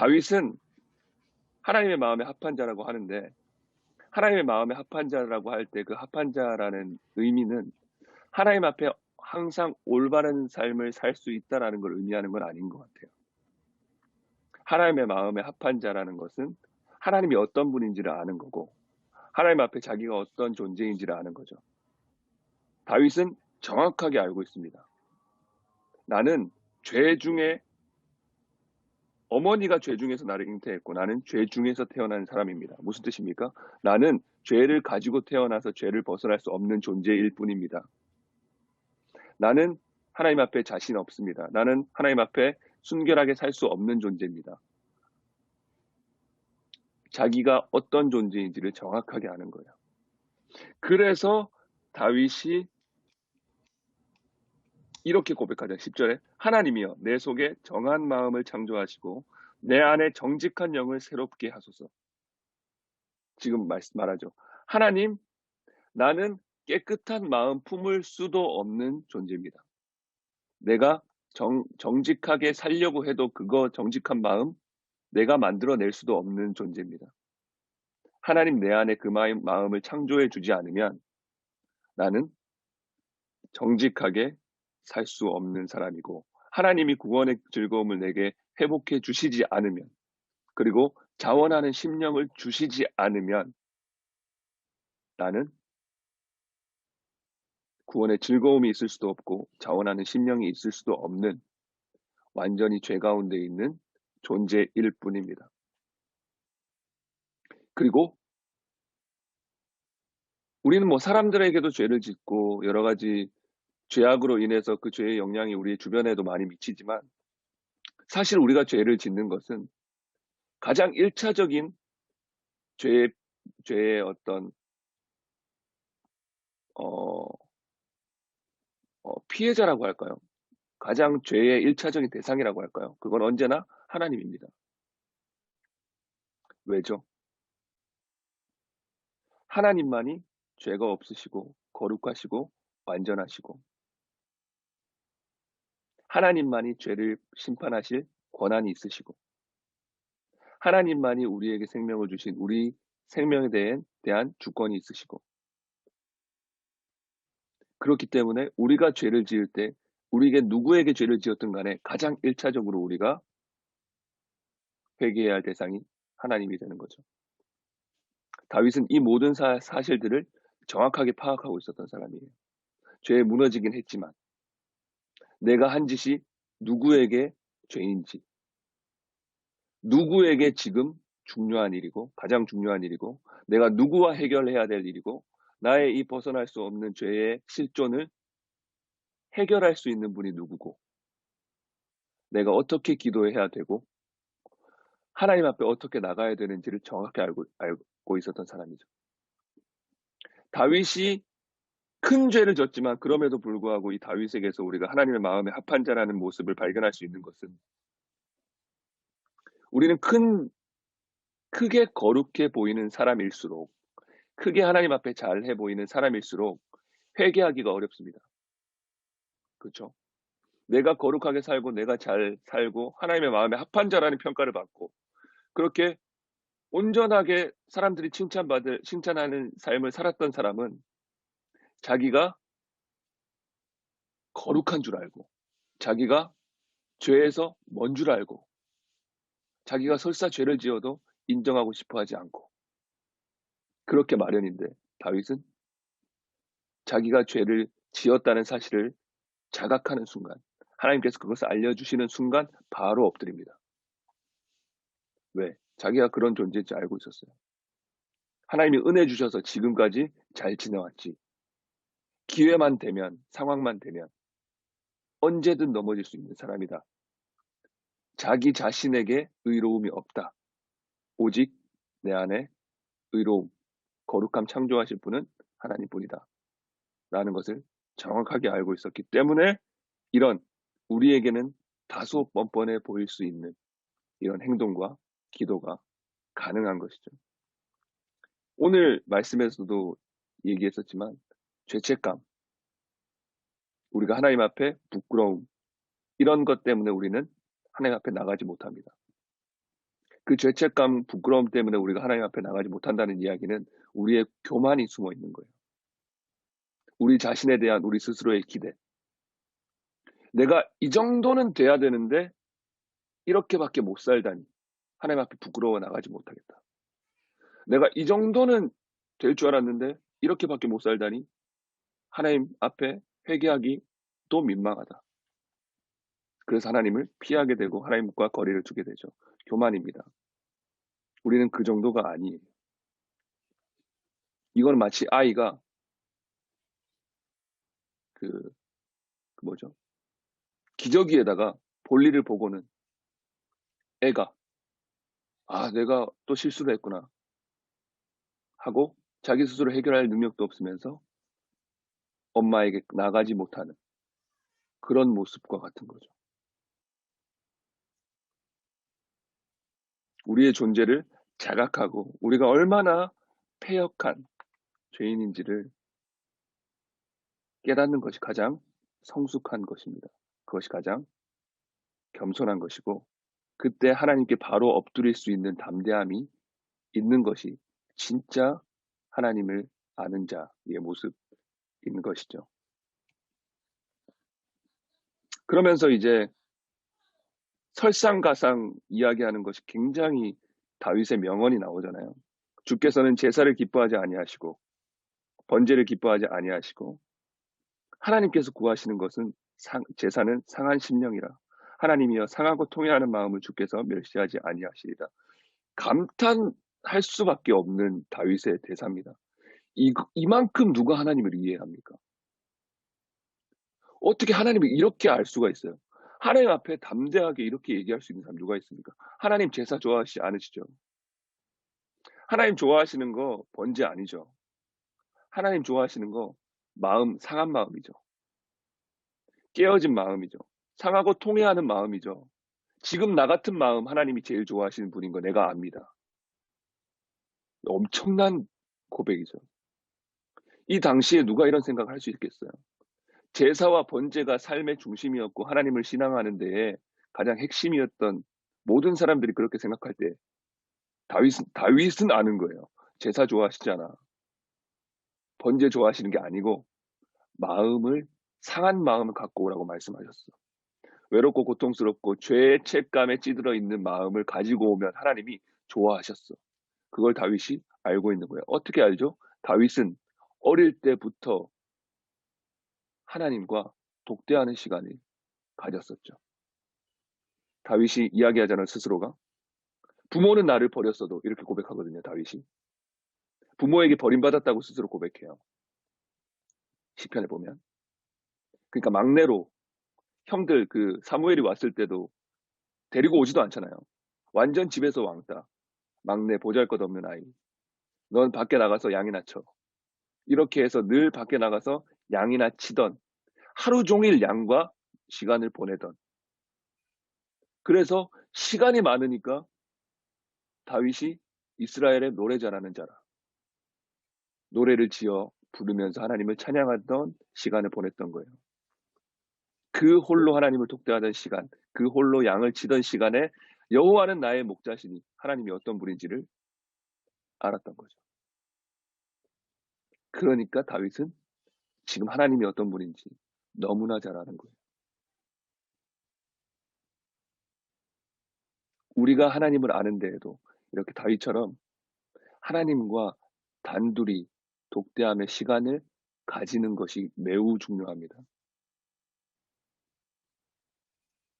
다윗은 하나님의 마음에 합한 자라고 하는데 하나님의 마음에 합한 자라고 할 때 그 합한 자라는 의미는 하나님 앞에 항상 올바른 삶을 살 수 있다라는 걸 의미하는 건 아닌 것 같아요. 하나님의 마음에 합한 자라는 것은 하나님이 어떤 분인지를 아는 거고 하나님 앞에 자기가 어떤 존재인지를 아는 거죠. 다윗은 정확하게 알고 있습니다. 나는 죄 중에 어머니가 죄 중에서 나를 잉태했고 나는 죄 중에서 태어난 사람입니다. 무슨 뜻입니까? 나는 죄를 가지고 태어나서 죄를 벗어날 수 없는 존재일 뿐입니다. 나는 하나님 앞에 자신 없습니다. 나는 하나님 앞에 순결하게 살 수 없는 존재입니다. 자기가 어떤 존재인지를 정확하게 아는 거예요. 그래서 다윗이 이렇게 고백하자. 10절에 하나님이여 내 속에 정한 마음을 창조하시고 내 안에 정직한 영을 새롭게 하소서. 지금 말하죠. 하나님, 나는 깨끗한 마음 품을 수도 없는 존재입니다. 내가 정직하게 살려고 해도 그거 정직한 마음 내가 만들어낼 수도 없는 존재입니다. 하나님 내 안에 그 마음을 창조해 주지 않으면 나는 정직하게 살 수 없는 사람이고 하나님이 구원의 즐거움을 내게 회복해 주시지 않으면 그리고 자원하는 심령을 주시지 않으면 나는 구원의 즐거움이 있을 수도 없고 자원하는 심령이 있을 수도 없는 완전히 죄 가운데 있는 존재일 뿐입니다. 그리고 우리는 뭐 사람들에게도 죄를 짓고 여러 가지 죄악으로 인해서 그 죄의 영향이 우리 주변에도 많이 미치지만 사실 우리가 죄를 짓는 것은 가장 1차적인 죄의 어떤 어, 피해자라고 할까요? 가장 죄의 1차적인 대상이라고 할까요? 그건 언제나 하나님입니다. 왜죠? 하나님만이 죄가 없으시고 거룩하시고 완전하시고 하나님만이 죄를 심판하실 권한이 있으시고 하나님만이 우리에게 생명을 주신 우리 생명에 대한 주권이 있으시고 그렇기 때문에 우리가 죄를 지을 때 우리에게 누구에게 죄를 지었든 간에 가장 1차적으로 우리가 회개해야 할 대상이 하나님이 되는 거죠. 다윗은 이 모든 사실들을 정확하게 파악하고 있었던 사람이에요. 죄에 무너지긴 했지만 내가 한 짓이 누구에게 죄인지 누구에게 지금 중요한 일이고 가장 중요한 일이고 내가 누구와 해결해야 될 일이고 나의 이 벗어날 수 없는 죄의 실존을 해결할 수 있는 분이 누구고 내가 어떻게 기도해야 되고 하나님 앞에 어떻게 나가야 되는지를 정확히 알고 있었던 사람이죠. 다윗이 큰 죄를 졌지만 그럼에도 불구하고 이 다윗에게서 우리가 하나님의 마음에 합한 자라는 모습을 발견할 수 있는 것은 우리는 크게 거룩해 보이는 사람일수록 크게 하나님 앞에 잘해 보이는 사람일수록 회개하기가 어렵습니다. 그렇죠? 내가 거룩하게 살고 내가 잘 살고 하나님의 마음에 합한 자라는 평가를 받고 그렇게 온전하게 사람들이 칭찬하는 삶을 살았던 사람은 자기가 거룩한 줄 알고 자기가 죄에서 먼 줄 알고 자기가 설사 죄를 지어도 인정하고 싶어 하지 않고 그렇게 마련인데 다윗은 자기가 죄를 지었다는 사실을 자각하는 순간 하나님께서 그것을 알려주시는 순간 바로 엎드립니다. 왜? 자기가 그런 존재인지 알고 있었어요. 하나님이 은혜 주셔서 지금까지 잘 지내왔지. 기회만 되면 상황만 되면 언제든 넘어질 수 있는 사람이다. 자기 자신에게 의로움이 없다. 오직 내 안에 의로움, 거룩함 창조하실 분은 하나님뿐이다. 라는 것을 정확하게 알고 있었기 때문에 이런 우리에게는 다소 뻔뻔해 보일 수 있는 이런 행동과 기도가 가능한 것이죠. 오늘 말씀에서도 얘기했었지만 죄책감, 우리가 하나님 앞에 부끄러움 이런 것 때문에 우리는 하나님 앞에 나가지 못합니다. 그 죄책감, 부끄러움 때문에 우리가 하나님 앞에 나가지 못한다는 이야기는 우리의 교만이 숨어 있는 거예요. 우리 자신에 대한 우리 스스로의 기대. 내가 이 정도는 돼야 되는데 이렇게밖에 못 살다니. 하나님 앞에 부끄러워 나가지 못하겠다. 내가 이 정도는 될 줄 알았는데 이렇게밖에 못 살다니 하나님 앞에 회개하기 또 민망하다. 그래서 하나님을 피하게 되고 하나님과 거리를 두게 되죠. 교만입니다. 우리는 그 정도가 아니에요. 이건 마치 아이가 그, 그 뭐죠? 기저귀에다가 볼일을 보고는 애가 내가 또 실수를 했구나 하고 자기 스스로 해결할 능력도 없으면서 엄마에게 나가지 못하는 그런 모습과 같은 거죠. 우리의 존재를 자각하고 우리가 얼마나 패역한 죄인인지를 깨닫는 것이 가장 성숙한 것입니다. 그것이 가장 겸손한 것이고 그때 하나님께 바로 엎드릴 수 있는 담대함이 있는 것이 진짜 하나님을 아는 자의 모습인 것이죠. 그러면서 이제 설상가상 이야기하는 것이 굉장히 다윗의 명언이 나오잖아요. 주께서는 제사를 기뻐하지 아니하시고 번제를 기뻐하지 아니하시고 하나님께서 구하시는 것은 제사는 상한 심령이라. 하나님이여 상하고 통회하는 마음을 주께서 멸시하지 아니하시리라. 감탄할 수밖에 없는 다윗의 대사입니다. 이만큼 누가 하나님을 이해합니까? 어떻게 하나님을 이렇게 알 수가 있어요? 하나님 앞에 담대하게 이렇게 얘기할 수 있는 사람 누가 있습니까? 하나님 제사 좋아하시지 않으시죠? 하나님 좋아하시는 거 번제 아니죠? 하나님 좋아하시는 거 마음, 상한 마음이죠. 깨어진 마음이죠. 상하고 통회하는 마음이죠. 지금 나 같은 마음 하나님이 제일 좋아하시는 분인 거 내가 압니다. 엄청난 고백이죠. 이 당시에 누가 이런 생각을 할 수 있겠어요? 제사와 번제가 삶의 중심이었고 하나님을 신앙하는 데에 가장 핵심이었던 모든 사람들이 그렇게 생각할 때 다윗은 아는 거예요. 제사 좋아하시잖아. 번제 좋아하시는 게 아니고 마음을 상한 마음을 갖고 오라고 말씀하셨어. 외롭고 고통스럽고 죄의 책감에 찌들어 있는 마음을 가지고 오면 하나님이 좋아하셨어. 그걸 다윗이 알고 있는 거예요. 어떻게 알죠? 다윗은 어릴 때부터 하나님과 독대하는 시간을 가졌었죠. 다윗이 이야기하잖아요, 스스로가. 부모는 나를 버렸어도 이렇게 고백하거든요, 다윗이. 부모에게 버림받았다고 스스로 고백해요. 시편에 보면. 그러니까 막내로 형들 그 사무엘이 왔을 때도 데리고 오지도 않잖아요. 완전 집에서 왕따. 막내 보잘것없는 아이. 넌 밖에 나가서 양이나 쳐. 이렇게 해서 늘 밖에 나가서 양이나 치던 하루 종일 양과 시간을 보내던. 그래서 시간이 많으니까 다윗이 이스라엘의 노래 잘하는 자라. 노래를 지어 부르면서 하나님을 찬양하던 시간을 보냈던 거예요. 그 홀로 하나님을 독대하던 시간, 그 홀로 양을 치던 시간에 여호와는 나의 목자시니 하나님이 어떤 분인지를 알았던 거죠. 그러니까 다윗은 지금 하나님이 어떤 분인지 너무나 잘 아는 거예요. 우리가 하나님을 아는 데에도 이렇게 다윗처럼 하나님과 단둘이 독대함의 시간을 가지는 것이 매우 중요합니다.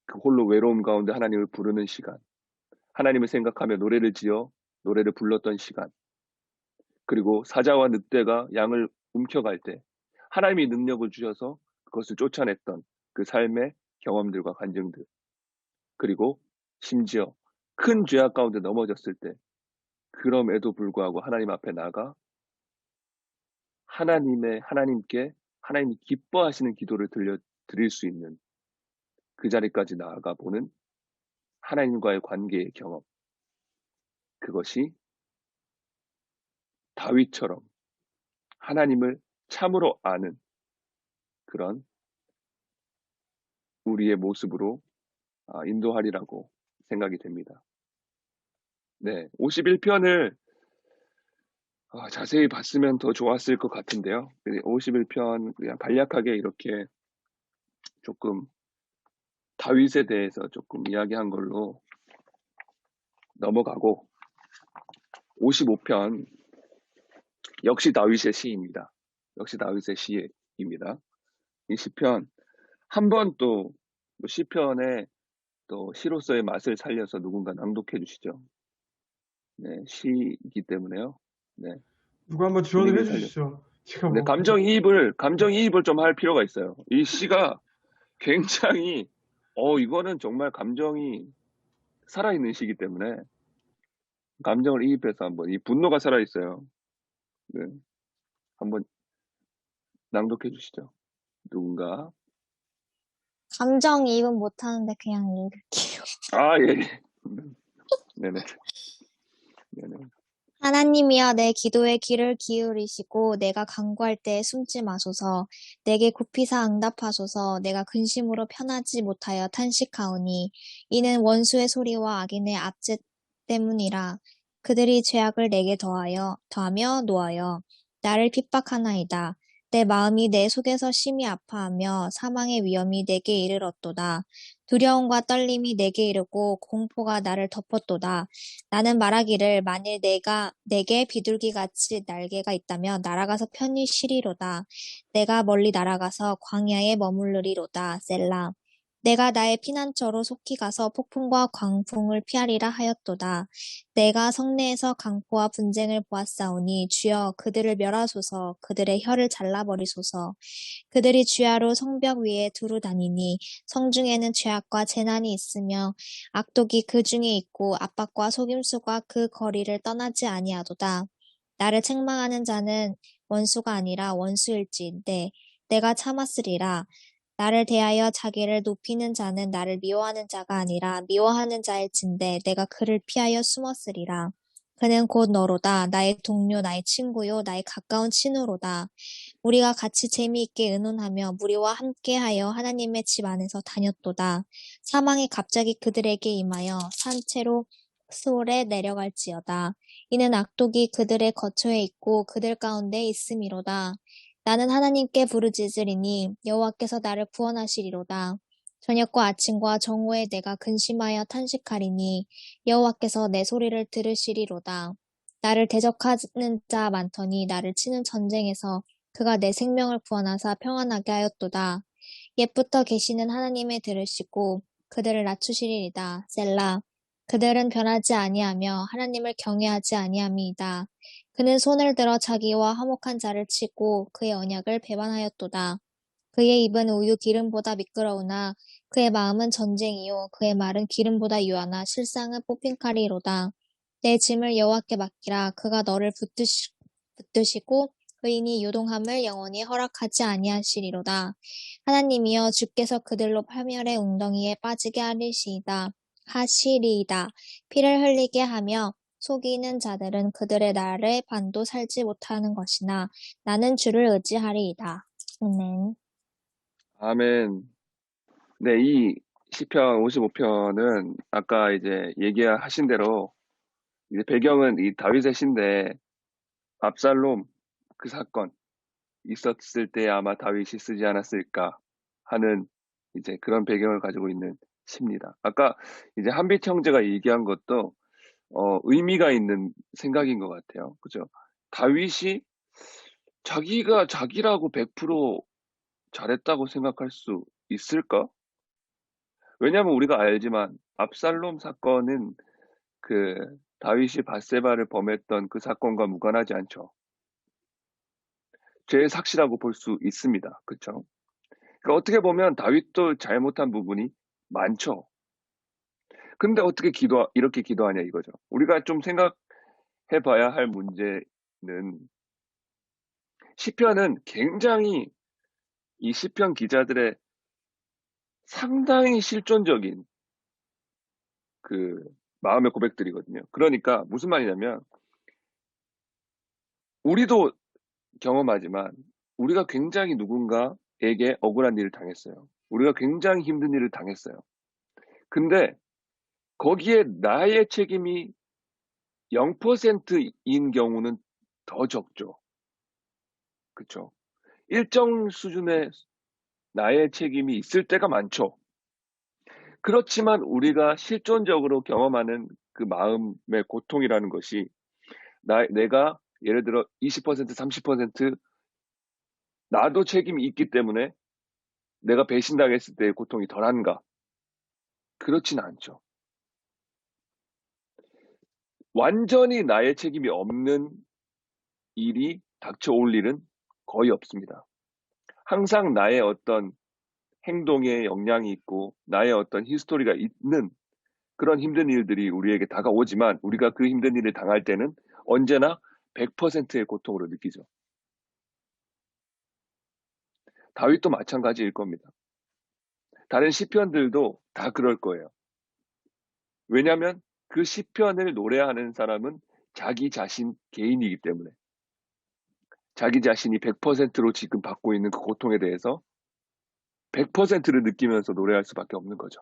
그 홀로 외로움 가운데 하나님을 부르는 시간, 하나님을 생각하며 노래를 지어 노래를 불렀던 시간, 그리고 사자와 늑대가 양을 움켜갈 때 하나님이 능력을 주셔서 그것을 쫓아냈던 그 삶의 경험들과 간증들, 그리고 심지어 큰 죄악 가운데 넘어졌을 때 그럼에도 불구하고 하나님 앞에 나가 하나님께 하나님이 기뻐하시는 기도를 드릴 수 있는 그 자리까지 나아가 보는 하나님과의 관계의 경험. 그것이 다윗처럼 하나님을 참으로 아는 그런 우리의 모습으로 인도하리라고 생각이 됩니다. 네, 51편을 자세히 봤으면 더 좋았을 것 같은데요. 51편 그냥 간략하게 이렇게 조금 다윗에 대해서 조금 이야기한 걸로 넘어가고 55편 역시 다윗의 시입니다. 역시 다윗의 시입니다. 이 시편 한 번 또 시편의 또 시로서의 맛을 살려서 누군가 낭독해 주시죠. 네, 시이기 때문에요. 네, 누가 한번 지원을 분위기를 살려서. 해주시죠. 제가 네, 뭐 그렇게 감정이입을 좀 할 필요가 있어요. 이 시가 굉장히, 이거는 정말 감정이 살아있는 시기 때문에 감정을 이입해서 한번, 이 분노가 살아있어요. 네, 한번 낭독해 주시죠. 누군가. 감정이입은 못하는데 그냥 읽을게요. 예, 예. 네네, 네네. 하나님이여 내 기도에 귀를 기울이시고 내가 간구할 때 숨지 마소서. 내게 굽히사 응답하소서. 내가 근심으로 편하지 못하여 탄식하오니 이는 원수의 소리와 악인의 압제 때문이라. 그들이 죄악을 내게 더하며 노하여 나를 핍박하나이다. 내 마음이 내 속에서 심히 아파하며 사망의 위험이 내게 이르렀도다. 두려움과 떨림이 내게 이르고 공포가 나를 덮었도다. 나는 말하기를 만일 내게 비둘기같이 날개가 있다면 날아가서 편히 쉬리로다. 내가 멀리 날아가서 광야에 머무르리로다. 셀라. 내가 나의 피난처로 속히 가서 폭풍과 광풍을 피하리라 하였도다. 내가 성내에서 강포와 분쟁을 보았사오니 주여 그들을 멸하소서. 그들의 혀를 잘라버리소서. 그들이 주야로 성벽 위에 두루 다니니 성중에는 죄악과 재난이 있으며 악독이 그 중에 있고 압박과 속임수가 그 거리를 떠나지 아니하도다. 나를 책망하는 자는 원수가 아니라 원수일지인데 내가 참았으리라. 나를 대하여 자기를 높이는 자는 나를 미워하는 자가 아니라 미워하는 자일진데 내가 그를 피하여 숨었으리라. 그는 곧 너로다. 나의 동료, 나의 친구요, 나의 가까운 친구로다. 우리가 같이 재미있게 의논하며 무리와 함께하여 하나님의 집 안에서 다녔도다. 사망이 갑자기 그들에게 임하여 산채로 스올에 내려갈지어다. 이는 악독이 그들의 거처에 있고 그들 가운데 있음이로다. 나는 하나님께 부르짖으리니 여호와께서 나를 구원하시리로다. 저녁과 아침과 정오에 내가 근심하여 탄식하리니 여호와께서 내 소리를 들으시리로다. 나를 대적하는 자 많더니 나를 치는 전쟁에서 그가 내 생명을 구원하사 평안하게 하였도다. 옛부터 계시는 하나님의 들으시고 그들을 낮추시리이다. 셀라. 그들은 변하지 아니하며 하나님을 경외하지 아니함이이다. 그는 손을 들어 자기와 화목한 자를 치고 그의 언약을 배반하였도다. 그의 입은 우유 기름보다 미끄러우나 그의 마음은 전쟁이요 그의 말은 기름보다 유하나 실상은 뽑힌 칼이로다. 내 짐을 여호와께 맡기라. 그가 너를 붙드시고 의인이 요동함을 영원히 허락하지 아니하시리로다. 하나님이여 주께서 그들로 파멸의 웅덩이에 빠지게 하시리이다. 피를 흘리게 하며 속이는 자들은 그들의 날에 반도 살지 못하는 것이나 나는 주를 의지하리이다. 아멘. 아멘. 네, 이 시편 55편은 아까 이제 얘기하신 대로 이제 배경은 이 다윗의 시인데 압살롬 그 사건 있었을 때 아마 다윗이 쓰지 않았을까 하는 이제 그런 배경을 가지고 있는 시입니다. 아까 이제 한빛 형제가 얘기한 것도 의미가 있는 생각인 것 같아요. 그죠? 다윗이 자기가 자기라고 100% 잘했다고 생각할 수 있을까? 왜냐하면 우리가 알지만 압살롬 사건은 그 다윗이 밧세바를 범했던 그 사건과 무관하지 않죠. 죄의 삭시라고 볼 수 있습니다. 그렇죠? 그러니까 어떻게 보면 다윗도 잘못한 부분이 많죠. 근데 어떻게 이렇게 기도하냐 이거죠. 우리가 좀 생각해 봐야 할 문제는 시편은 굉장히 이 시편 기자들의 상당히 실존적인 그 마음의 고백들이거든요. 그러니까 무슨 말이냐면 우리도 경험하지만 우리가 굉장히 누군가에게 억울한 일을 당했어요. 우리가 굉장히 힘든 일을 당했어요. 근데 거기에 나의 책임이 0%인 경우는 더 적죠. 그쵸? 일정 수준의 나의 책임이 있을 때가 많죠. 그렇지만 우리가 실존적으로 경험하는 그 마음의 고통이라는 것이 내가 예를 들어 20%, 30% 나도 책임이 있기 때문에 내가 배신당했을 때의 고통이 덜한가? 그렇지는 않죠. 완전히 나의 책임이 없는 일이 닥쳐올 일은 거의 없습니다. 항상 나의 어떤 행동에 영향이 있고 나의 어떤 히스토리가 있는 그런 힘든 일들이 우리에게 다가오지만 우리가 그 힘든 일을 당할 때는 언제나 100%의 고통으로 느끼죠. 다윗도 마찬가지일 겁니다. 다른 시편들도 다 그럴 거예요. 왜냐하면 그 시편을 노래하는 사람은 자기 자신 개인이기 때문에 자기 자신이 100%로 지금 받고 있는 그 고통에 대해서 100%를 느끼면서 노래할 수밖에 없는 거죠.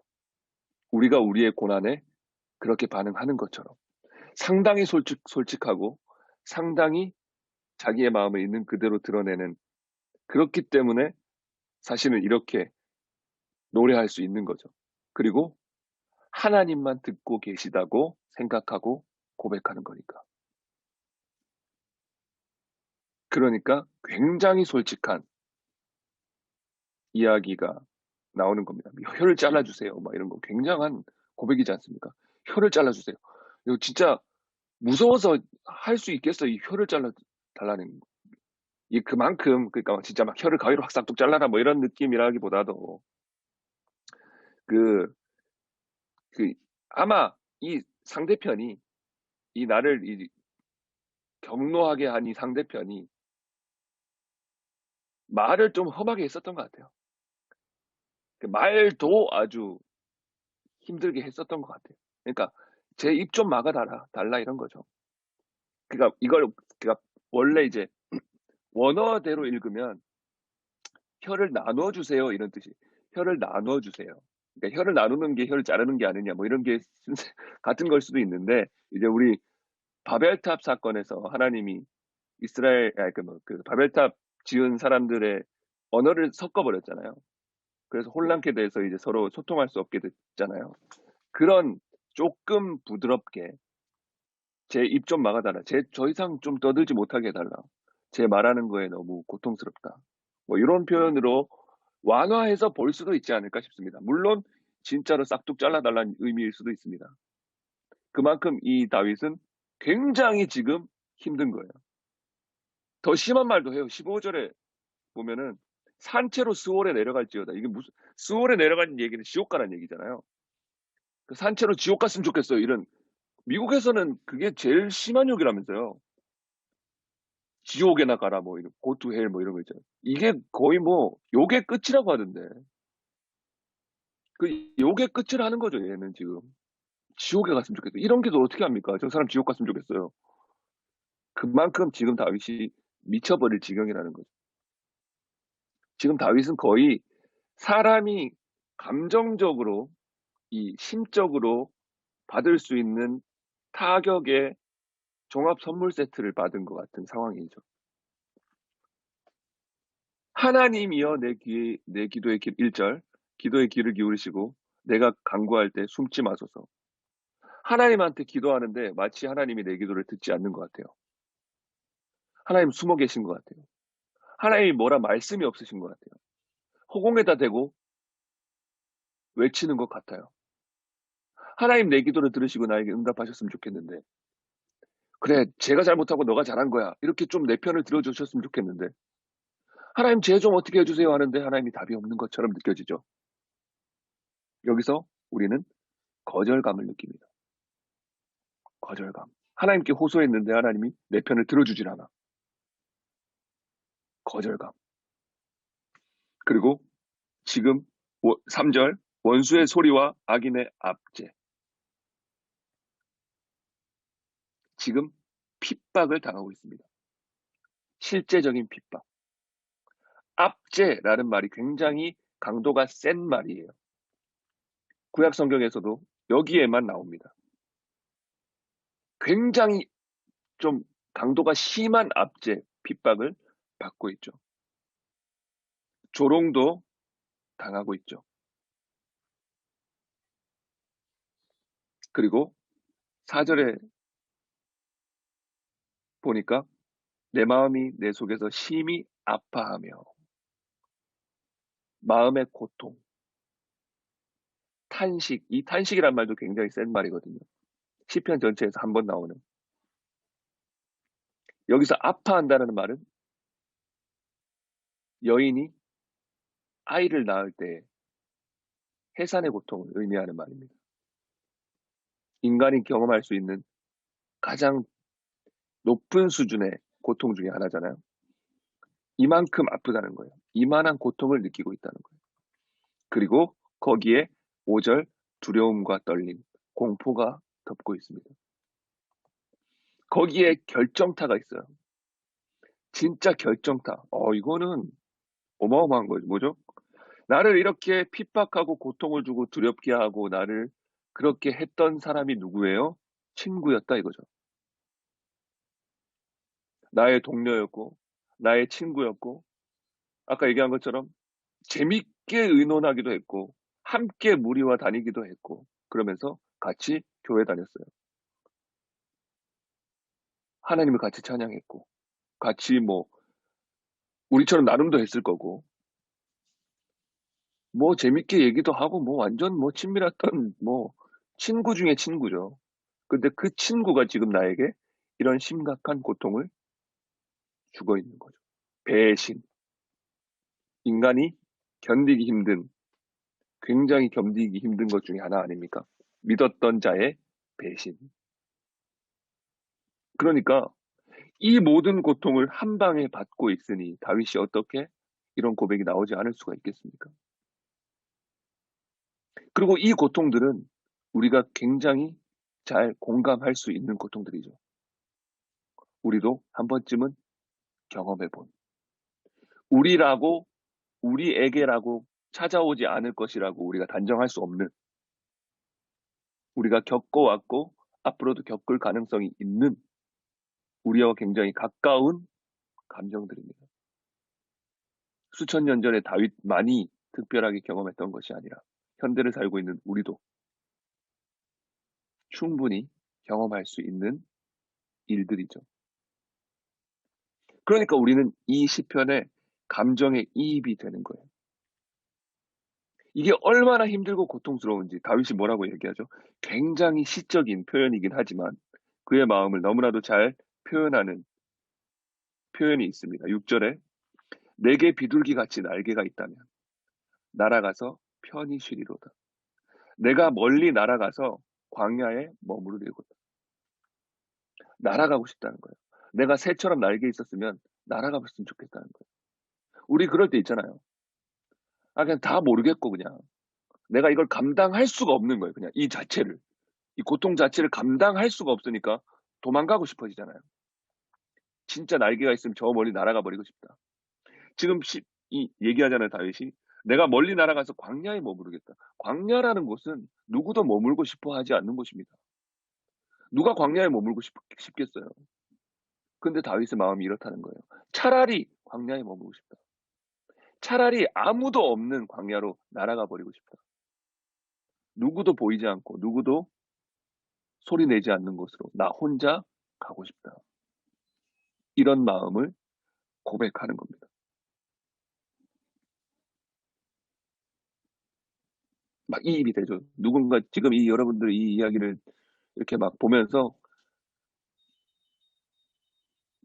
우리가 우리의 고난에 그렇게 반응하는 것처럼 상당히 솔직하고 상당히 자기의 마음을 있는 그대로 드러내는 그렇기 때문에 사실은 이렇게 노래할 수 있는 거죠. 그리고 하나님만 듣고 계시다고 생각하고 고백하는 거니까. 그러니까 굉장히 솔직한 이야기가 나오는 겁니다. 혀를 잘라주세요. 막 이런 거 굉장한 고백이지 않습니까? 혀를 잘라주세요. 이거 진짜 무서워서 할 수 있겠어. 이 혀를 잘라달라는 거. 이 그만큼 그러니까 진짜 막 혀를 가위로 확 싹둑 잘라라 뭐 이런 느낌이라기보다도 그, 그 아마 이 상대편이 이 나를 이 경노하게 한 이 상대편이 말을 좀 험하게 했었던 것 같아요. 그 말도 아주 힘들게 했었던 것 같아요. 그러니까 제 입 좀 달라 이런 거죠. 그러니까 이걸 그러니까 원래 이제 원어대로 읽으면 혀를 나눠 주세요 이런 뜻이. 혀를 나눠 주세요. 그러니까 혀를 나누는 게 혀를 자르는 게 아니냐 뭐 이런 게 같은 걸 수도 있는데 이제 우리 바벨탑 사건에서 하나님이 이스라엘 그 바벨탑 지은 사람들의 언어를 섞어 버렸잖아요. 그래서 혼란케 돼서 이제 서로 소통할 수 없게 됐잖아요. 그런 조금 부드럽게 제 입 좀 막아달라. 더 이상 좀 떠들지 못하게 해달라. 제 말하는 거에 너무 고통스럽다. 뭐 이런 표현으로 완화해서 볼 수도 있지 않을까 싶습니다. 물론 진짜로 싹둑 잘라달라는 의미일 수도 있습니다. 그만큼 이 다윗은 굉장히 지금 힘든 거예요. 더 심한 말도 해요. 15절에 보면은 산채로 스월에 내려갈지어다. 이게 무슨 스월에 내려가는 얘기는 지옥 가라는 얘기잖아요. 그 산채로 지옥 갔으면 좋겠어요. 이런 미국에서는 그게 제일 심한 욕이라면서요. 지옥에나 가라 뭐 이런 고투 헬 뭐 이런 거 있잖아요. 이게 거의 뭐 욕의 끝이라고 하던데. 그 욕의 끝을 하는 거죠, 얘는 지금. 지옥에 갔으면 좋겠어. 이런 게 또 어떻게 합니까? 저 사람 지옥 갔으면 좋겠어요. 그만큼 지금 다윗이 미쳐버릴 지경이라는 거죠. 지금 다윗은 거의 사람이 감정적으로 이 심적으로 받을 수 있는 타격의 종합 선물 세트를 받은 것 같은 상황이죠. 하나님이여 내 기도의 1절, 기도의 귀를 기울이시고 내가 간구할 때 숨지 마소서. 하나님한테 기도하는데 마치 하나님이 내 기도를 듣지 않는 것 같아요. 하나님 숨어 계신 것 같아요. 하나님이 뭐라 말씀이 없으신 것 같아요. 허공에다 대고 외치는 것 같아요. 하나님 내 기도를 들으시고 나에게 응답하셨으면 좋겠는데, 그래, 제가 잘못하고 너가 잘한 거야. 이렇게 좀 내 편을 들어주셨으면 좋겠는데, 하나님 제 좀 어떻게 해주세요 하는데 하나님이 답이 없는 것처럼 느껴지죠. 여기서 우리는 거절감을 느낍니다. 거절감. 하나님께 호소했는데 하나님이 내 편을 들어주질 않아. 거절감. 그리고 지금 3절 원수의 소리와 악인의 압제. 지금 핍박을 당하고 있습니다. 실제적인 핍박. 압제라는 말이 굉장히 강도가 센 말이에요. 구약 성경에서도 여기에만 나옵니다. 굉장히 좀 강도가 심한 압제, 핍박을 받고 있죠. 조롱도 당하고 있죠. 그리고 4절에 보니까 내 마음이 내 속에서 심히 아파하며 마음의 고통, 탄식, 이 탄식이란 말도 굉장히 센 말이거든요. 시편 전체에서 한 번 나오는. 여기서 아파한다는 말은 여인이 아이를 낳을 때 해산의 고통을 의미하는 말입니다. 인간이 경험할 수 있는 가장 높은 수준의 고통 중에 하나잖아요. 이만큼 아프다는 거예요. 이만한 고통을 느끼고 있다는 거예요. 그리고 거기에 5절 두려움과 떨림, 공포가 덮고 있습니다. 거기에 결정타가 있어요. 진짜 결정타. 이거는 어마어마한 거죠. 뭐죠? 나를 이렇게 핍박하고 고통을 주고 두렵게 하고 나를 그렇게 했던 사람이 누구예요? 친구였다 이거죠. 나의 동료였고, 나의 친구였고, 아까 얘기한 것처럼 재밌게 의논하기도 했고, 함께 무리와 다니기도 했고, 그러면서 같이 교회 다녔어요. 하나님을 같이 찬양했고, 같이 우리처럼 나름도 했을 거고, 재밌게 얘기도 하고, 완전 친밀했던, 친구 중에 친구죠. 근데 그 친구가 지금 나에게 이런 심각한 고통을 주고 있는 거죠. 배신. 인간이 견디기 힘든, 굉장히 견디기 힘든 것 중에 하나 아닙니까? 믿었던 자의 배신. 그러니까 이 모든 고통을 한 방에 받고 있으니 다윗이 어떻게 이런 고백이 나오지 않을 수가 있겠습니까? 그리고 이 고통들은 우리가 굉장히 잘 공감할 수 있는 고통들이죠. 우리도 한 번쯤은 경험해 본. 우리라고, 우리에게라고 찾아오지 않을 것이라고 우리가 단정할 수 없는, 우리가 겪어왔고 앞으로도 겪을 가능성이 있는 우리와 굉장히 가까운 감정들입니다. 수천 년 전에 다윗만이 특별하게 경험했던 것이 아니라 현대를 살고 있는 우리도 충분히 경험할 수 있는 일들이죠. 그러니까 우리는 이 시편에 감정에 이입이 되는 거예요. 이게 얼마나 힘들고 고통스러운지 다윗이 뭐라고 얘기하죠? 굉장히 시적인 표현이긴 하지만 그의 마음을 너무나도 잘 표현하는 표현이 있습니다. 6절에 내게 비둘기 같이 날개가 있다면 날아가서 편히 쉬리로다. 내가 멀리 날아가서 광야에 머무르리로다. 날아가고 싶다는 거예요. 내가 새처럼 날개 있었으면 날아가 봤으면 좋겠다는 거예요. 우리 그럴 때 있잖아요. 그냥 다 모르겠고 그냥 내가 이걸 감당할 수가 없는 거예요. 그냥 이 자체를. 이 고통 자체를 감당할 수가 없으니까 도망가고 싶어지잖아요. 진짜 날개가 있으면 저 멀리 날아가 버리고 싶다. 지금 얘기하잖아요, 다윗이. 내가 멀리 날아가서 광야에 머무르겠다. 광야라는 곳은 누구도 머물고 싶어 하지 않는 곳입니다. 누가 광야에 머물고 싶겠어요. 근데 다윗의 마음이 이렇다는 거예요. 차라리 광야에 머물고 싶다. 차라리 아무도 없는 광야로 날아가 버리고 싶다. 누구도 보이지 않고 누구도 소리 내지 않는 곳으로 나 혼자 가고 싶다. 이런 마음을 고백하는 겁니다. 막 이입이 되죠. 누군가 지금 여러분들 이 이야기를 이렇게 막 보면서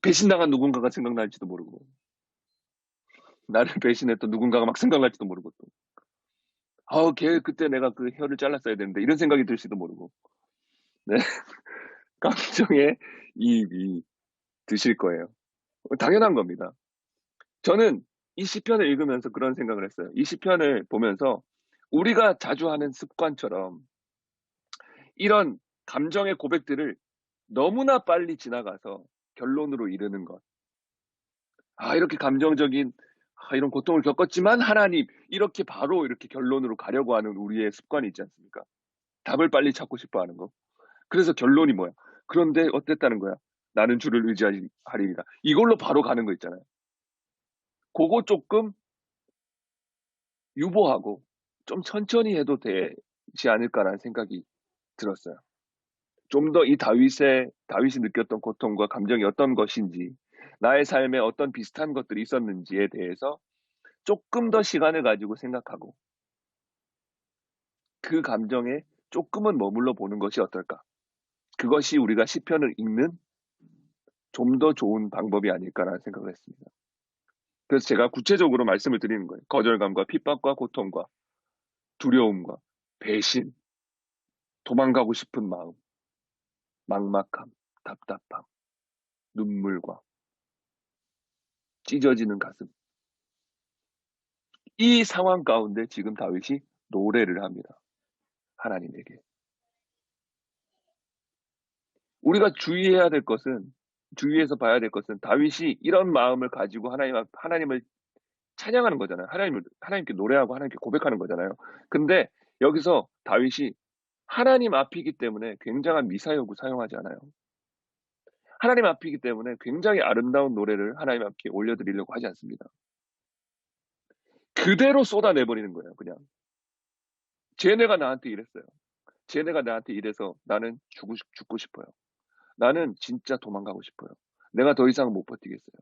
배신당한 누군가가 생각날지도 모르고 나를 배신했던 누군가가 막 생각날지도 모르고 걔 그때 내가 그 혀를 잘랐어야 되는데 이런 생각이 들지도 모르고 네. 감정에 이입이 드실 거예요. 당연한 겁니다. 저는 이 시편을 읽으면서 그런 생각을 했어요. 이 시편을 보면서 우리가 자주 하는 습관처럼 이런 감정의 고백들을 너무나 빨리 지나가서 결론으로 이르는 것. 이렇게 감정적인 이런 고통을 겪었지만 하나님 이렇게 바로 이렇게 결론으로 가려고 하는 우리의 습관이 있지 않습니까? 답을 빨리 찾고 싶어 하는 거. 그래서 결론이 뭐야? 그런데 어땠다는 거야? 나는 주를 의지하리이다. 이걸로 바로 가는 거 있잖아요. 그거 조금 유보하고 좀 천천히 해도 되지 않을까라는 생각이 들었어요. 좀 더 이 다윗이 느꼈던 고통과 감정이 어떤 것인지, 나의 삶에 어떤 비슷한 것들이 있었는지에 대해서 조금 더 시간을 가지고 생각하고 그 감정에 조금은 머물러 보는 것이 어떨까? 그것이 우리가 시편을 읽는 좀 더 좋은 방법이 아닐까라는 생각을 했습니다. 그래서 제가 구체적으로 말씀을 드리는 거예요. 거절감과 핍박과 고통과 두려움과 배신, 도망가고 싶은 마음, 막막함, 답답함, 눈물과 찢어지는 가슴. 이 상황 가운데 지금 다윗이 노래를 합니다. 하나님에게. 우리가 주의해서 봐야 될 것은 다윗이 이런 마음을 가지고 하나님을 찬양하는 거잖아요. 하나님께 노래하고 하나님께 고백하는 거잖아요. 근데 여기서 다윗이 하나님 앞이기 때문에 굉장한 미사여구 사용하지 않아요. 하나님 앞이기 때문에 굉장히 아름다운 노래를 하나님 앞에 올려드리려고 하지 않습니다. 그대로 쏟아내버리는 거예요, 그냥. 쟤네가 나한테 이랬어요. 쟤네가 나한테 이래서 나는 죽고 싶어요. 나는 진짜 도망가고 싶어요. 내가 더 이상 못 버티겠어요.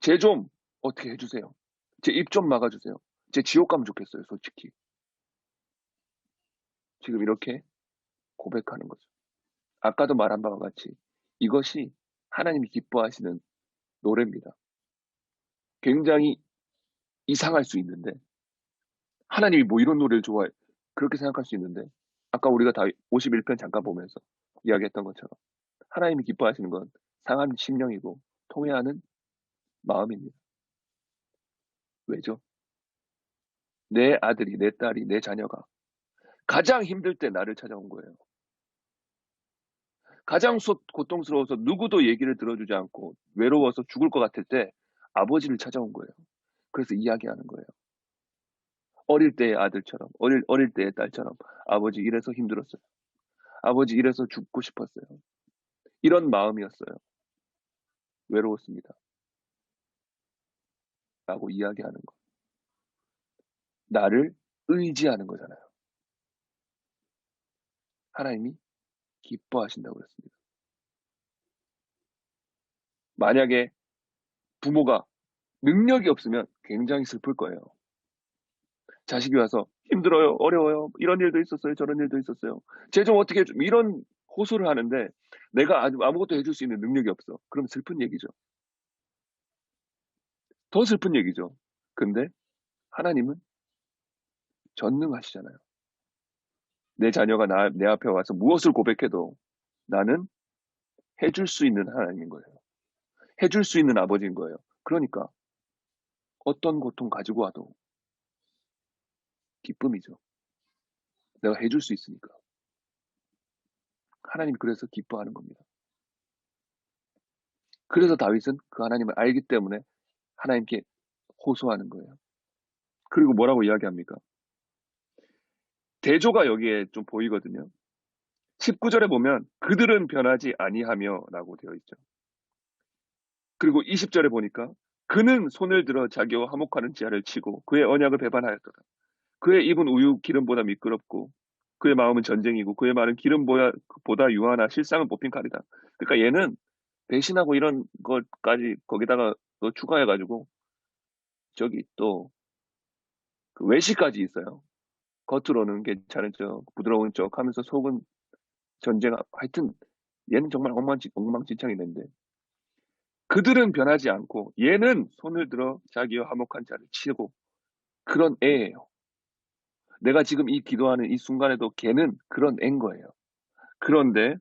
쟤 좀 어떻게 해주세요. 제 입 좀 막아주세요. 제 지옥 가면 좋겠어요, 솔직히. 지금 이렇게 고백하는 거죠. 아까도 말한 바와 같이 이것이 하나님이 기뻐하시는 노래입니다. 굉장히 이상할 수 있는데 하나님이 뭐 이런 노래를 좋아해 그렇게 생각할 수 있는데 아까 우리가 다 51편 잠깐 보면서 이야기했던 것처럼 하나님이 기뻐하시는 건 상한 심령이고 통회하는 마음입니다. 왜죠? 내 아들이, 내 딸이, 내 자녀가 가장 힘들 때 나를 찾아온 거예요. 가장 고통스러워서 누구도 얘기를 들어주지 않고 외로워서 죽을 것 같을 때 아버지를 찾아온 거예요. 그래서 이야기하는 거예요. 어릴 때의 아들처럼, 어릴 때의 딸처럼 아버지 이래서 힘들었어요. 아버지 이래서 죽고 싶었어요. 이런 마음이었어요. 외로웠습니다. 라고 이야기하는 거. 나를 의지하는 거잖아요. 하나님이 기뻐하신다고 그랬습니다. 만약에 부모가 능력이 없으면 굉장히 슬플 거예요. 자식이 와서 힘들어요, 어려워요, 이런 일도 있었어요, 저런 일도 있었어요. 쟤 좀 어떻게 해줘. 이런 호소를 하는데 내가 아무것도 해줄 수 있는 능력이 없어. 그럼 슬픈 얘기죠. 더 슬픈 얘기죠. 근데 하나님은 전능하시잖아요. 내 자녀가 내 앞에 와서 무엇을 고백해도 나는 해줄 수 있는 하나님인 거예요. 해줄 수 있는 아버지인 거예요. 그러니까 어떤 고통 가지고 와도 기쁨이죠. 내가 해줄 수 있으니까. 하나님이 그래서 기뻐하는 겁니다. 그래서 다윗은 그 하나님을 알기 때문에 하나님께 호소하는 거예요. 그리고 뭐라고 이야기합니까? 대조가 여기에 좀 보이거든요. 19절에 보면 그들은 변하지 아니하며 라고 되어 있죠. 그리고 20절에 보니까 그는 손을 들어 자기와 화목하는 지하를 치고 그의 언약을 배반하였도다. 그의 입은 우유 기름보다 미끄럽고 그의 마음은 전쟁이고 그의 말은 기름보다 유하나 실상은 뽑힌 칼이다. 그러니까 얘는 배신하고 이런 것까지 거기다가 또 추가해가지고 저기 또 그 외식까지 있어요. 겉으로는 괜찮은 척, 부드러운 척 하면서 속은 전쟁, 하여튼 얘는 정말 엉망진창이는데 그들은 변하지 않고 얘는 손을 들어 자기와 화목한 자를 치고 그런 애예요. 내가 지금 이 기도하는 이 순간에도 걔는 그런 애인 거예요. 그런데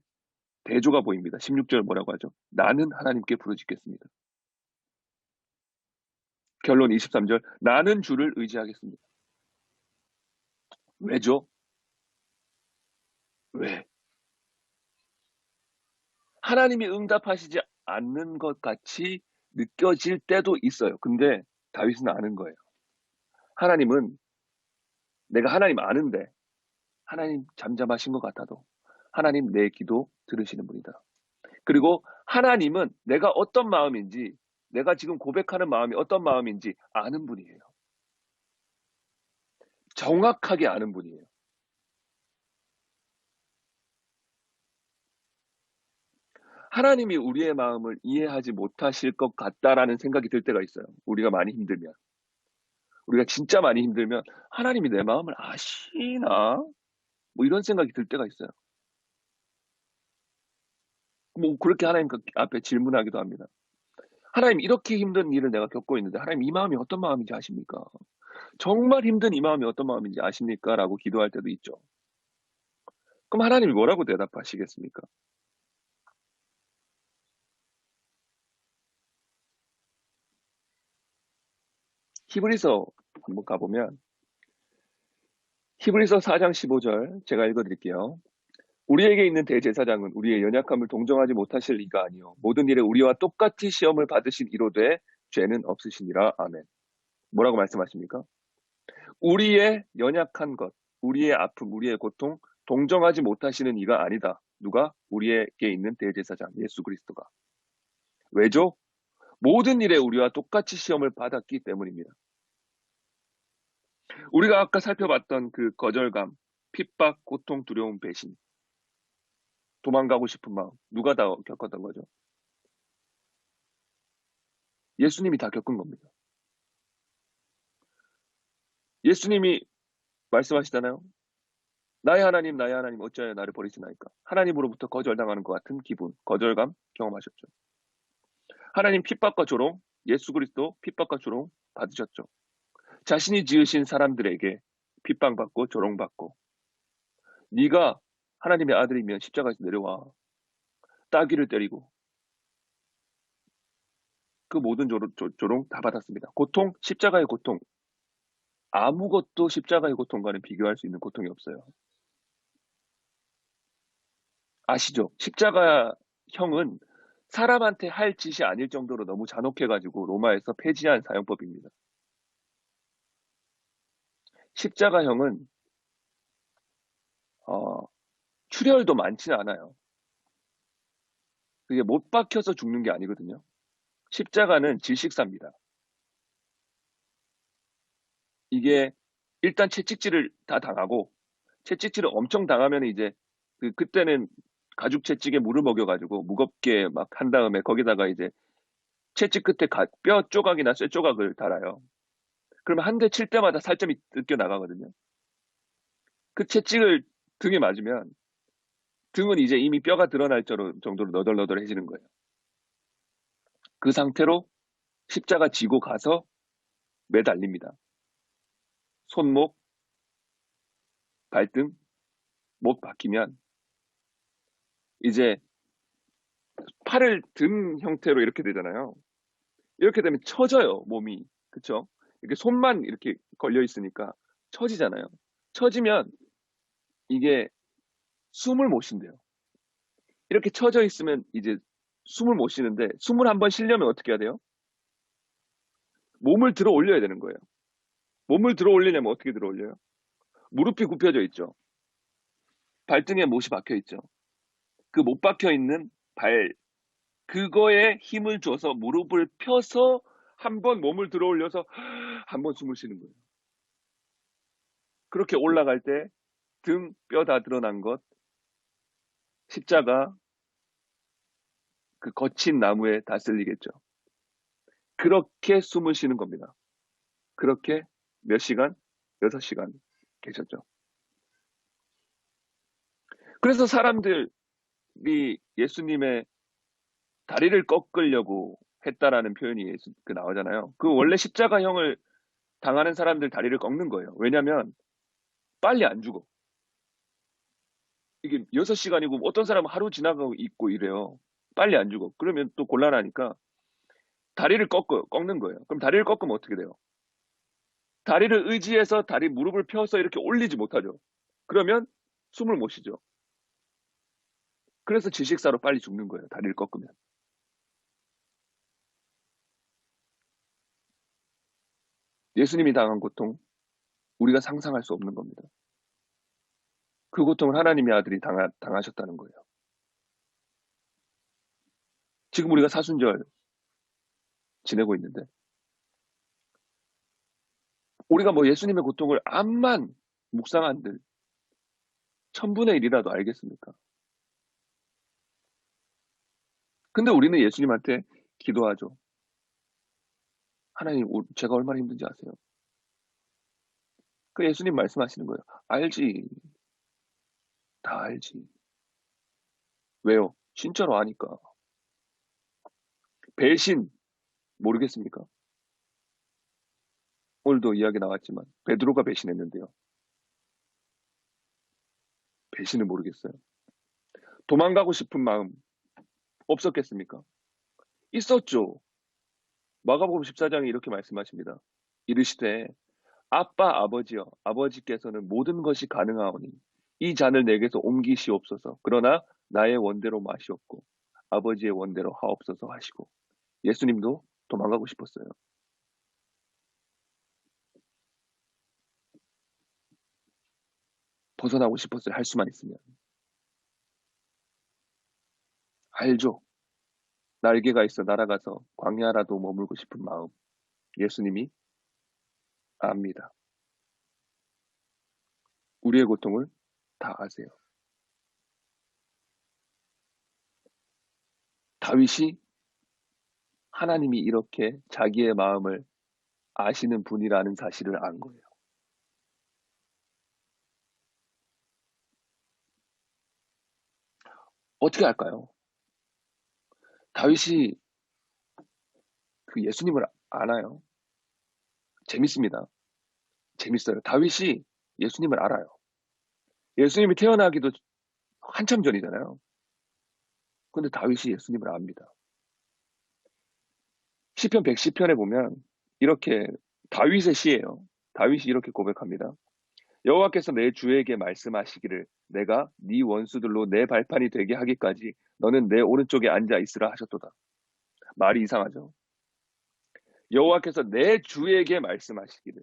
대조가 보입니다. 16절 뭐라고 하죠? 나는 하나님께 부르짖겠습니다. 결론 23절 나는 주를 의지하겠습니다. 왜죠? 왜? 하나님이 응답하시지 않는 것 같이 느껴질 때도 있어요. 근데 다윗은 아는 거예요. 하나님은 내가 하나님 아는데 하나님 잠잠하신 것 같아도 하나님 내 기도 들으시는 분이다. 그리고 하나님은 내가 어떤 마음인지, 내가 지금 고백하는 마음이 어떤 마음인지 아는 분이에요. 정확하게 아는 분이에요. 하나님이 우리의 마음을 이해하지 못하실 것 같다라는 생각이 들 때가 있어요. 우리가 많이 힘들면. 우리가 진짜 많이 힘들면 하나님이 내 마음을 아시나? 뭐 이런 생각이 들 때가 있어요. 뭐 그렇게 하나님 앞에 질문하기도 합니다. 하나님 이렇게 힘든 일을 내가 겪고 있는데 하나님 이 마음이 어떤 마음인지 아십니까? 정말 힘든 이 마음이 어떤 마음인지 아십니까? 라고 기도할 때도 있죠. 그럼 하나님이 뭐라고 대답하시겠습니까? 히브리서 한번 가보면 히브리서 4장 15절 제가 읽어드릴게요. 우리에게 있는 대제사장은 우리의 연약함을 동정하지 못하실 리가 아니요 모든 일에 우리와 똑같이 시험을 받으신 이로되 죄는 없으시니라. 아멘. 뭐라고 말씀하십니까? 우리의 연약한 것, 우리의 아픔, 우리의 고통 동정하지 못하시는 이가 아니다. 누가? 우리에게 있는 대제사장 예수 그리스도가. 왜죠? 모든 일에 우리와 똑같이 시험을 받았기 때문입니다. 우리가 아까 살펴봤던 그 거절감, 핍박, 고통, 두려움, 배신, 도망가고 싶은 마음 누가 다 겪었던 거죠? 예수님이 다 겪은 겁니다. 예수님이 말씀하시잖아요. 나의 하나님 어찌하여 나를 버리시나이까. 하나님으로부터 거절당하는 것 같은 기분, 거절감 경험하셨죠. 하나님 핍박과 조롱, 예수 그리스도 핍박과 조롱 받으셨죠. 자신이 지으신 사람들에게 핍박받고 조롱받고 네가 하나님의 아들이면 십자가에서 내려와. 따귀를 때리고 그 모든 조롱 다 받았습니다. 고통, 십자가의 고통. 아무것도 십자가의 고통과는 비교할 수 있는 고통이 없어요. 아시죠? 십자가형은 사람한테 할 짓이 아닐 정도로 너무 잔혹해가지고 로마에서 폐지한 사형법입니다. 십자가형은 출혈도 많지는 않아요. 그게 못 박혀서 죽는 게 아니거든요. 십자가는 질식사입니다. 이게 일단 채찍질을 다 당하고 채찍질을 엄청 당하면 이제 그때는 가죽 채찍에 물을 먹여가지고 무겁게 막 한 다음에 거기다가 이제 채찍 끝에 뼈 조각이나 쇠 조각을 달아요. 그러면 한 대 칠 때마다 살점이 뜯겨 나가거든요. 그 채찍을 등에 맞으면 등은 이제 이미 뼈가 드러날 정도로 너덜너덜해지는 거예요. 그 상태로 십자가 지고 가서 매달립니다. 손목, 발등, 못 박히면 이제 팔을 든 형태로 이렇게 되잖아요. 이렇게 되면 처져요, 몸이. 그쵸? 이렇게 손만 이렇게 걸려 있으니까 처지잖아요. 처지면 이게 숨을 못 쉰대요. 이렇게 처져 있으면 이제 숨을 못 쉬는데 숨을 한번 쉬려면 어떻게 해야 돼요? 몸을 들어 올려야 되는 거예요. 몸을 들어 올리려면 어떻게 들어 올려요? 무릎이 굽혀져 있죠. 발등에 못이 박혀 있죠. 그 못 박혀 있는 그거에 힘을 줘서 무릎을 펴서 한번 몸을 들어 올려서 한번 숨을 쉬는 거예요. 그렇게 올라갈 때 등 뼈 다 드러난 것, 십자가 그 거친 나무에 다 쓸리겠죠. 그렇게 숨을 쉬는 겁니다. 그렇게 몇 시간? 6시간 계셨죠. 그래서 사람들이 예수님의 다리를 꺾으려고 했다라는 표현이 나오잖아요. 그 원래 십자가형을 당하는 사람들 다리를 꺾는 거예요. 왜냐면 빨리 안 죽어. 이게 6시간이고 어떤 사람은 하루 지나가고 있고 이래요. 빨리 안 죽어. 그러면 또 곤란하니까 다리를 꺾는 거예요. 그럼 다리를 꺾으면 어떻게 돼요? 다리를 의지해서 무릎을 펴서 이렇게 올리지 못하죠. 그러면 숨을 못 쉬죠. 그래서 질식사로 빨리 죽는 거예요. 다리를 꺾으면. 예수님이 당한 고통, 우리가 상상할 수 없는 겁니다. 그 고통을 하나님의 아들이 당하셨다는 거예요. 지금 우리가 사순절 지내고 있는데 우리가 뭐 예수님의 고통을 암만 묵상한들 1000분의 1이라도 알겠습니까? 근데 우리는 예수님한테 기도하죠. 하나님, 제가 얼마나 힘든지 아세요? 그 예수님 말씀하시는 거예요. 알지. 다 알지. 왜요? 진짜로 아니까. 배신 모르겠습니까? 오늘도 이야기 나왔지만 베드로가 배신했는데요. 배신을 모르겠어요. 도망가고 싶은 마음 없었겠습니까? 있었죠. 마가복음 14장에 이렇게 말씀하십니다. 이르시되 아빠 아버지여 아버지께서는 모든 것이 가능하오니 이 잔을 내게서 옮기시옵소서. 그러나 나의 원대로 마시옵고 아버지의 원대로 하옵소서 하시고 예수님도 도망가고 싶었어요. 벗어나고 싶었어요. 할 수만 있으면. 알죠. 날개가 있어 날아가서 광야라도 머물고 싶은 마음. 예수님이 압니다. 우리의 고통을 다 아세요. 다윗이 하나님이 이렇게 자기의 마음을 아시는 분이라는 사실을 안 거예요. 어떻게 할까요? 다윗이 그 예수님을 아나요? 재밌습니다. 재밌어요. 다윗이 예수님을 알아요. 예수님이 태어나기도 한참 전이잖아요. 근데 다윗이 예수님을 압니다. 시편 110편에 보면 이렇게 다윗의 시예요. 다윗이 이렇게 고백합니다. 여호와께서 내 주에게 말씀하시기를 내가 네 원수들로 내 발판이 되게 하기까지 너는 내 오른쪽에 앉아 있으라 하셨도다. 말이 이상하죠. 여호와께서 내 주에게 말씀하시기를.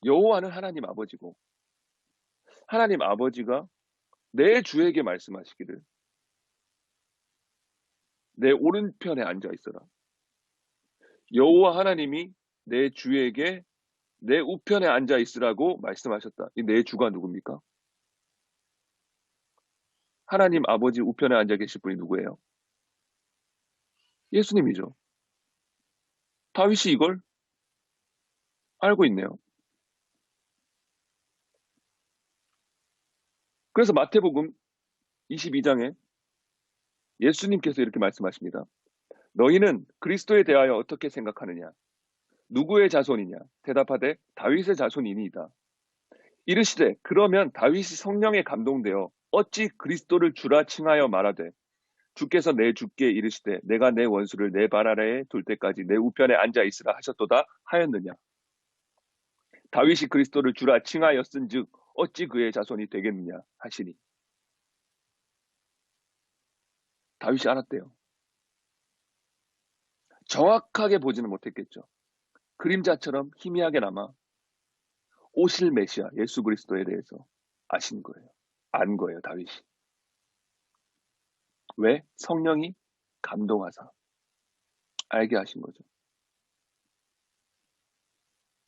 여호와는 하나님 아버지고 하나님 아버지가 내 주에게 말씀하시기를 내 오른편에 앉아 있어라. 여호와 하나님이 내 주에게 내 우편에 앉아 있으라고 말씀하셨다. 이 내 주가 누굽니까? 하나님 아버지 우편에 앉아 계실 분이 누구예요? 예수님이죠. 다윗이 이걸 알고 있네요. 그래서 마태복음 22장에 예수님께서 이렇게 말씀하십니다. 너희는 그리스도에 대하여 어떻게 생각하느냐? 누구의 자손이냐? 대답하되 다윗의 자손이니이다. 이르시되 그러면 다윗이 성령에 감동되어 어찌 그리스도를 주라 칭하여 말하되 주께서 내 주께 이르시되 내가 내 원수를 내 발 아래에 둘 때까지 내 우편에 앉아 있으라 하셨도다 하였느냐? 다윗이 그리스도를 주라 칭하였은즉 어찌 그의 자손이 되겠느냐 하시니. 다윗이 알았대요. 정확하게 보지는 못했겠죠. 그림자처럼 희미하게나마 오실 메시아 예수 그리스도에 대해서 아신 거예요. 안 거예요, 다윗이. 왜? 성령이 감동하사 알게 하신 거죠.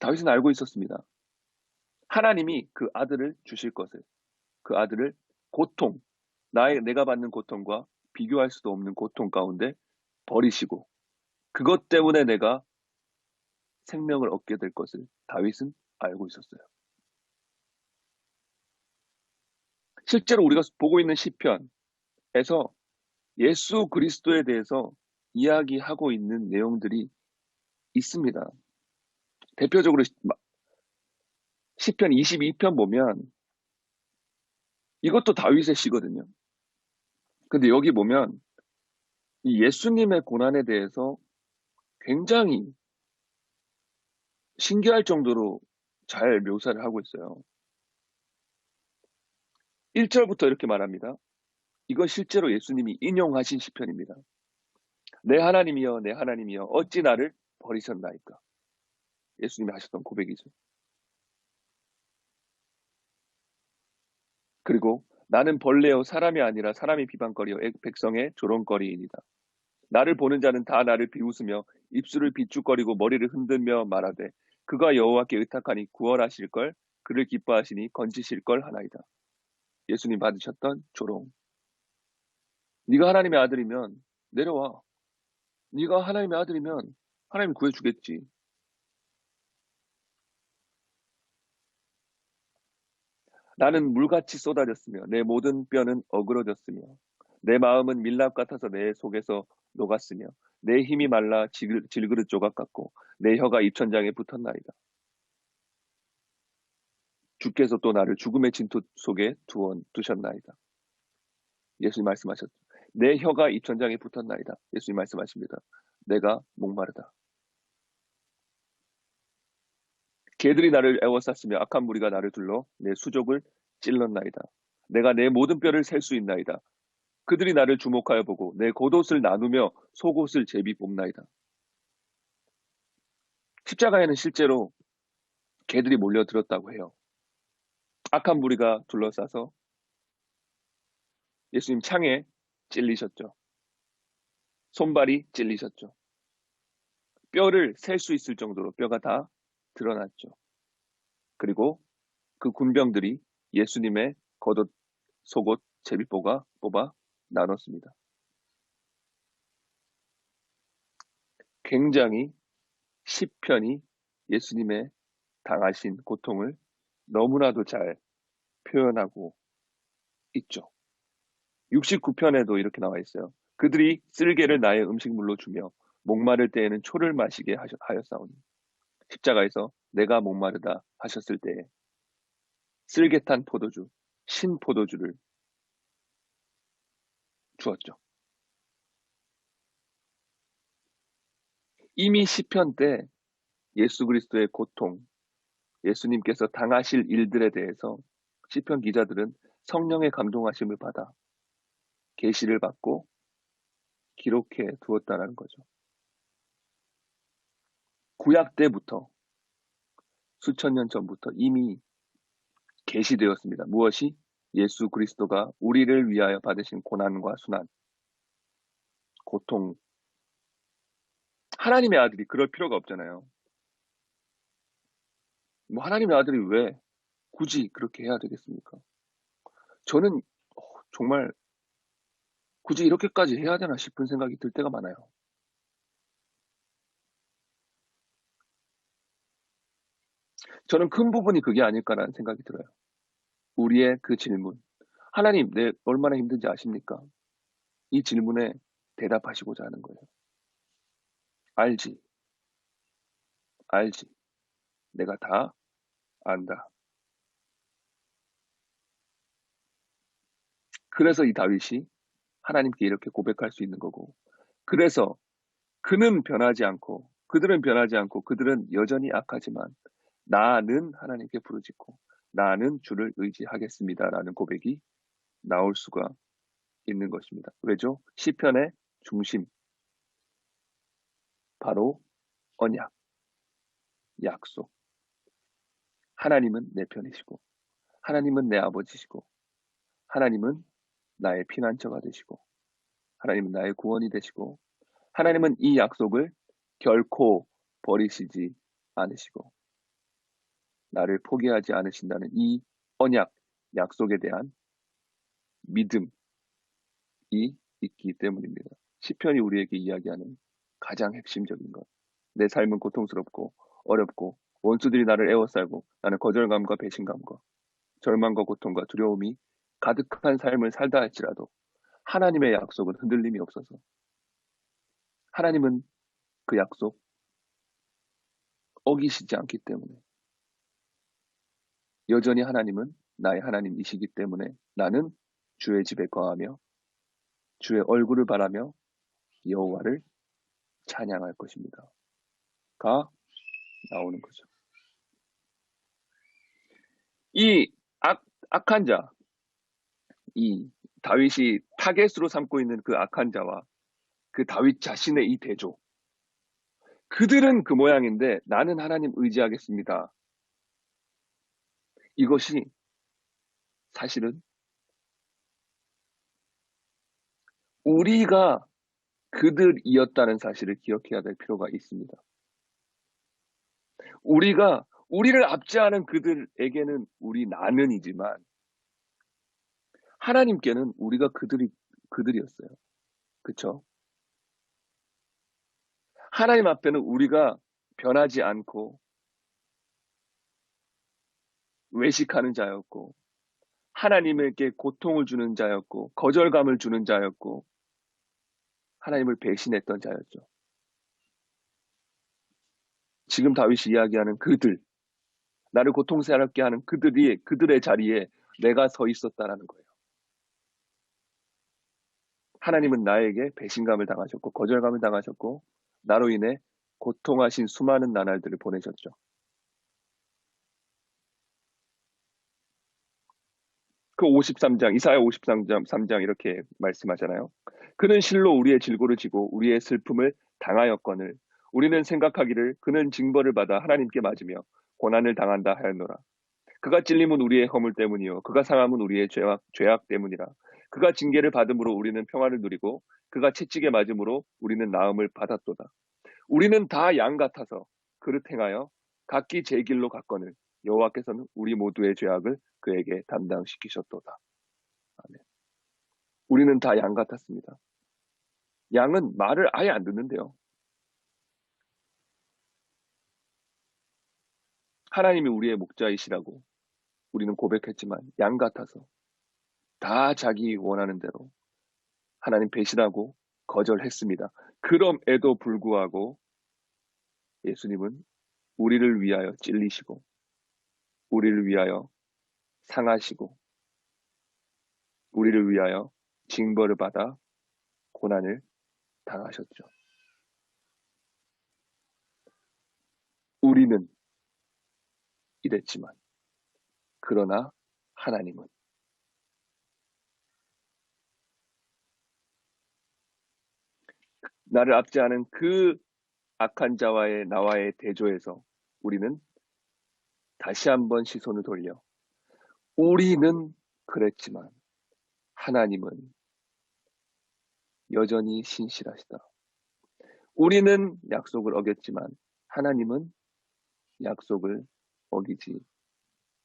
다윗은 알고 있었습니다. 하나님이 그 아들을 주실 것을, 그 아들을 고통, 내가 받는 고통과 비교할 수도 없는 고통 가운데 버리시고 그것 때문에 내가 생명을 얻게 될 것을 다윗은 알고 있었어요. 실제로 우리가 보고 있는 시편에서 예수 그리스도에 대해서 이야기하고 있는 내용들이 있습니다. 대표적으로 시편 22편 보면 이것도 다윗의 시거든요. 근데 여기 보면 이 예수님의 고난에 대해서 굉장히 신기할 정도로 잘 묘사를 하고 있어요. 1절부터 이렇게 말합니다. 이건 실제로 예수님이 인용하신 시편입니다. 내 하나님이여 내 하나님이여 어찌 나를 버리셨나이까. 예수님이 하셨던 고백이죠. 그리고 나는 벌레요 사람이 아니라 사람이 비방거리요 백성의 조롱거리이니다. 나를 보는 자는 다 나를 비웃으며 입술을 비축거리고 머리를 흔들며 말하되 그가 여호와께 의탁하니 구원하실 걸 그를 기뻐하시니 건지실 걸 하나이다. 예수님 받으셨던 조롱. 네가 하나님의 아들이면 내려와. 네가 하나님의 아들이면 하나님 구해주겠지. 나는 물같이 쏟아졌으며 내 모든 뼈는 어그러졌으며 내 마음은 밀랍 같아서 내 속에서 녹았으며 내 힘이 말라 질그릇 조각 같고 내 혀가 입천장에 붙었나이다. 주께서 또 나를 죽음의 진토 속에 두셨나이다. 예수님 말씀하셨죠. 내 혀가 입천장에 붙었나이다. 예수님 말씀하십니다. 내가 목마르다. 개들이 나를 애워쌌으며 악한 무리가 나를 둘러 내 수족을 찔렀나이다. 내가 내 모든 뼈를 셀 수 있나이다. 그들이 나를 주목하여 보고 내 겉옷을 나누며 속옷을 제비 뽑나이다. 십자가에는 실제로 개들이 몰려들었다고 해요. 악한 무리가 둘러싸서 예수님 창에 찔리셨죠. 손발이 찔리셨죠. 뼈를 셀 수 있을 정도로 뼈가 다 드러났죠. 그리고 그 군병들이 예수님의 겉옷, 속옷, 제비 뽑아 나눴습니다. 굉장히 시편이 예수님의 당하신 고통을 너무나도 잘 표현하고 있죠. 69편에도 이렇게 나와 있어요. 그들이 쓸개를 나의 음식물로 주며 목마를 때에는 초를 마시게 하였사오니 십자가에서 내가 목마르다 하셨을 때에 쓸개탄 포도주, 신 포도주를 주었죠. 이미 시편 때 예수 그리스도의 고통, 예수님께서 당하실 일들에 대해서 시편 기자들은 성령의 감동하심을 받아 계시를 받고 기록해 두었다는 거죠. 구약 때부터 수천 년 전부터 이미 계시되었습니다. 무엇이? 예수 그리스도가 우리를 위하여 받으신 고난과 순환, 고통. 하나님의 아들이 그럴 필요가 없잖아요. 뭐 하나님의 아들이 왜 굳이 그렇게 해야 되겠습니까? 저는 정말 굳이 이렇게까지 해야 되나 싶은 생각이 들 때가 많아요. 저는 큰 부분이 그게 아닐까라는 생각이 들어요. 우리의 그 질문. 하나님, 내 얼마나 힘든지 아십니까? 이 질문에 대답하시고자 하는 거예요. 알지, 알지. 내가 다 안다. 그래서 이 다윗이 하나님께 이렇게 고백할 수 있는 거고, 그래서 그는 변하지 않고, 그들은 변하지 않고, 그들은 여전히 악하지만, 나는 하나님께 부르짖고, 나는 주를 의지하겠습니다라는 고백이 나올 수가 있는 것입니다. 왜죠? 시편의 중심, 바로 언약, 약속. 하나님은 내 편이시고, 하나님은 내 아버지시고, 하나님은 나의 피난처가 되시고, 하나님은 나의 구원이 되시고, 하나님은 이 약속을 결코 버리시지 않으시고, 나를 포기하지 않으신다는 이 언약, 약속에 대한 믿음이 있기 때문입니다. 시편이 우리에게 이야기하는 가장 핵심적인 것. 내 삶은 고통스럽고 어렵고 원수들이 나를 에워싸고 나는 거절감과 배신감과 절망과 고통과 두려움이 가득한 삶을 살다 할지라도 하나님의 약속은 흔들림이 없어서 하나님은 그 약속 어기시지 않기 때문에 여전히 하나님은 나의 하나님이시기 때문에 나는 주의 집에 거하며 주의 얼굴을 바라며 여호와를 찬양할 것입니다. 가 나오는 거죠. 이 악한 자, 이 다윗이 타겟으로 삼고 있는 그 악한 자와 그 다윗 자신의 이 대조. 그들은 그 모양인데 나는 하나님 의지하겠습니다. 이것이 사실은 우리가 그들이었다는 사실을 기억해야 될 필요가 있습니다. 우리를 압제하는 그들에게는 우리 나는이지만 하나님께는 우리가 그들이었어요. 그쵸? 하나님 앞에는 우리가 변하지 않고 외식하는 자였고 하나님에게 고통을 주는 자였고 거절감을 주는 자였고 하나님을 배신했던 자였죠. 지금 다윗이 이야기하는 그들, 나를 고통스럽게 하는 그들의 자리에 내가 서 있었다라는 거예요. 하나님은 나에게 배신감을 당하셨고 거절감을 당하셨고 나로 인해 고통하신 수많은 나날들을 보내셨죠. 그 53장, 이사야 53장 이렇게 말씀하잖아요. 그는 실로 우리의 질고를 지고 우리의 슬픔을 당하였거늘 우리는 생각하기를 그는 징벌을 받아 하나님께 맞으며 고난을 당한다 하였노라. 그가 찔림은 우리의 허물 때문이요 그가 상함은 우리의 죄악 때문이라. 그가 징계를 받음으로 우리는 평화를 누리고 그가 채찍에 맞음으로 우리는 나음을 받았도다. 우리는 다 양 같아서 그릇 행하여 각기 제 길로 갔거늘 여호와께서는 우리 모두의 죄악을 그에게 담당시키셨도다. 아멘. 우리는 다 양 같았습니다. 양은 말을 아예 안 듣는데요. 하나님이 우리의 목자이시라고 우리는 고백했지만 양 같아서 다 자기 원하는 대로 하나님 배신하고 거절했습니다. 그럼에도 불구하고 예수님은 우리를 위하여 찔리시고 우리를 위하여 상하시고 우리를 위하여 징벌을 받아 고난을 당하셨죠. 우리는 이랬지만 그러나 하나님은 나를 압제하는 그 악한 자와의 나와의 대조에서 우리는 다시 한번 시선을 돌려 우리는 그랬지만 하나님은 여전히 신실하시다. 우리는 약속을 어겼지만 하나님은 약속을 어기지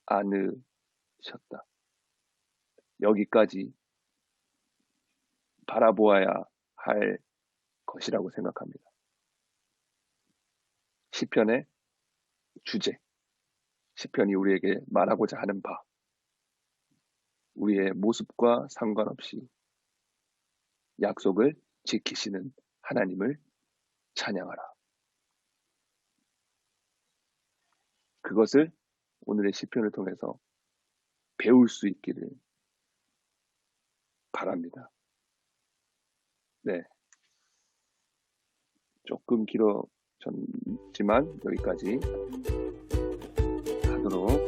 않으셨다. 여기까지 바라보아야 할 것이라고 생각합니다. 시편의 주제, 시편이 우리에게 말하고자 하는 바, 우리의 모습과 상관없이 약속을 지키시는 하나님을 찬양하라. 그것을 오늘의 시편을 통해서 배울 수 있기를 바랍니다. 네. 조금 길어졌지만 여기까지 하도록